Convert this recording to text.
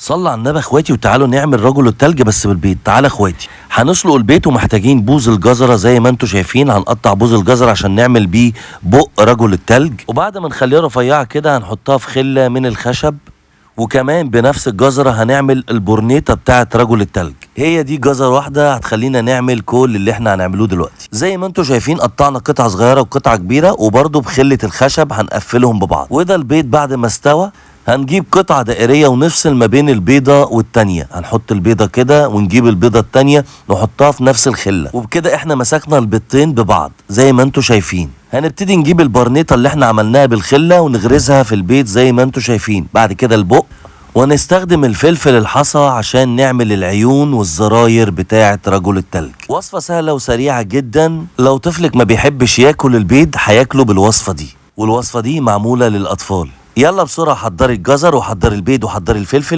صلى على النبي اخواتي وتعالوا نعمل رجل التلج بس بالبيض. تعالى اخواتي، هنسلق البيض ومحتاجين بوز الجزره زي ما انتم شايفين. هنقطع بوز الجزره عشان نعمل بيه بق رجل التلج، وبعد ما نخليها رفيعه كده هنحطها في خله من الخشب. وكمان بنفس الجزره هنعمل البورنيطه بتاعه رجل التلج. هي دي جزره واحده هتخلينا نعمل كل اللي احنا هنعملوه دلوقتي. زي ما انتم شايفين قطعنا قطع صغيره وقطعه كبيره، وبرده بخله الخشب هنقفلهم ببعض. وده البيض بعد ما استوى هنجيب قطعة دائرية ونفصل ما بين البيضة والتانية. هنحط البيضة كده ونجيب البيضة التانية نحطها في نفس الخلة، وبكده احنا مسكنا البيضتين ببعض زي ما انتوا شايفين. هنبتدي نجيب البرنيطة اللي احنا عملناها بالخلة ونغرزها في البيض زي ما انتوا شايفين. بعد كده البق، ونستخدم الفلفل الحصى عشان نعمل العيون والزراير بتاعة رجل التلج. وصفة سهلة وسريعة جدا، لو طفلك ما بيحبش ياكل البيض هياكله بالوصفة دي، والوصفة دي معمولة للأطفال. يلا بسرعة حضري الجزر وحضري البيض وحضري الفلفل.